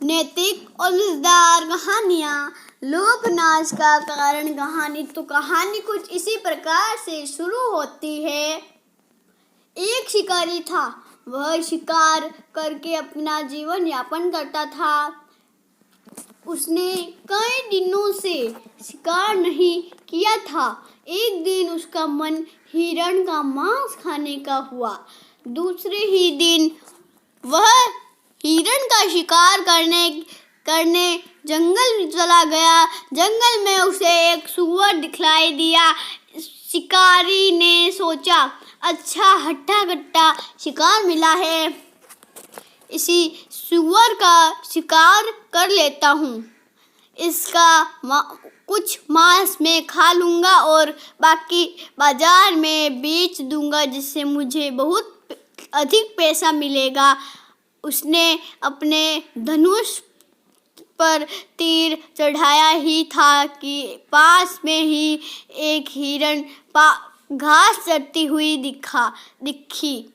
नैतिक और मजेदार कहानियाँ। लोकनाच का कारण कहानी। तो कहानी कुछ इसी प्रकार से शुरू होती है। एक शिकारी था। वह शिकार करके अपना जीवन यापन करता था। उसने कई दिनों से शिकार नहीं किया था। एक दिन उसका मन हिरण का मांस खाने का हुआ। दूसरे ही दिन वह हिरण का शिकार करने जंगल चला गया। जंगल में उसे एक सूअर दिखलाई दिया। शिकारी ने सोचा, अच्छा हट्टा कट्टा शिकार मिला है, इसी सूअर का शिकार कर लेता हूँ। इसका कुछ मांस मैं खा लूँगा और बाकी बाजार में बेच दूँगा, जिससे मुझे बहुत अधिक पैसा मिलेगा। उसने अपने धनुष पर तीर चढ़ाया ही था कि पास में ही एक हिरण घास चरती हुई दिखी।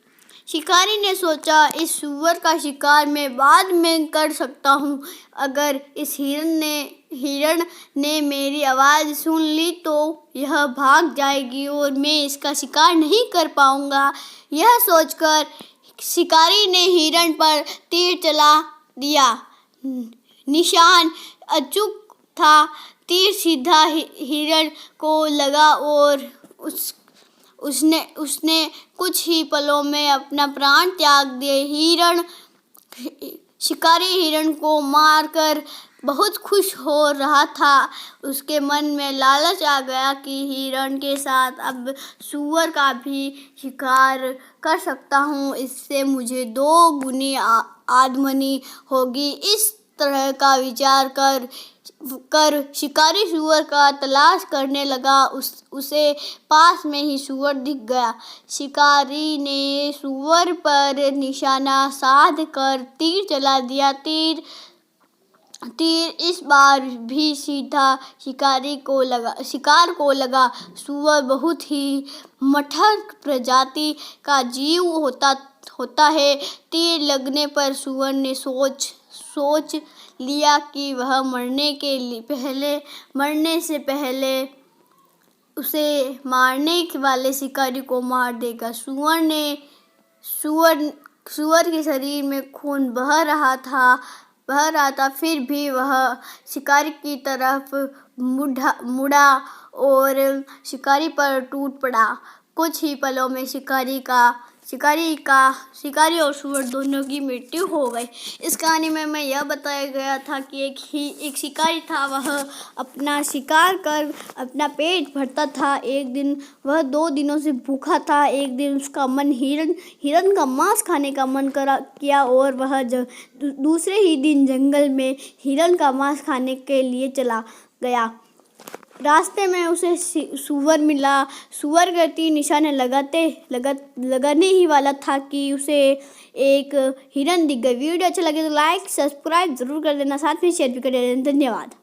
शिकारी ने सोचा, इस सूअर का शिकार मैं बाद में कर सकता हूँ। अगर इस हिरण ने मेरी आवाज़ सुन ली तो यह भाग जाएगी और मैं इसका शिकार नहीं कर पाऊँगा। यह सोचकर शिकारी ने हिरण पर तीर चला दिया। निशान अचूक था। तीर सीधा हिरण को लगा और उसने कुछ ही पलों में अपना प्राण त्याग दिए। शिकारी हिरण को मारकर बहुत खुश हो रहा था। उसके मन में लालच आ गया कि हिरण के साथ अब सूअर का भी शिकार कर सकता हूँ। इससे मुझे 2 गुनी आमदनी होगी। इस तरह का विचार कर शिकारी सूअर का तलाश करने लगा। उसे पास में ही सूअर दिख गया। शिकारी ने सूअर पर निशाना साध कर तीर चला दिया। तीर इस बार भी सीधा शिकार को लगा। सूअर बहुत ही मठर प्रजाति का जीव होता है। तीर लगने पर सूअर ने सोच लिया कि वह मरने से पहले उसे मारने वाले शिकारी को मार देगा। सूअर के शरीर में खून बह रहा था, फिर भी वह शिकारी की तरफ मुड़ा और शिकारी पर टूट पड़ा। कुछ ही पलों में शिकारी और सूअर दोनों की मृत्यु हो गई। इस कहानी में मैं यह बताया गया था कि एक शिकारी था। वह अपना शिकार कर अपना पेट भरता था। एक दिन वह 2 दिनों से भूखा था। एक दिन उसका मन हिरण का मांस खाने का मन किया और वह दूसरे ही दिन जंगल में हिरण का मांस खाने के लिए चला गया। रास्ते में उसे सूअर मिला। सूअर का तीर निशाने लगाने ही वाला था कि उसे एक हिरण दिख गई। वीडियो अच्छा लगे तो लाइक सब्सक्राइब जरूर कर देना, साथ में शेयर भी कर देना। धन्यवाद।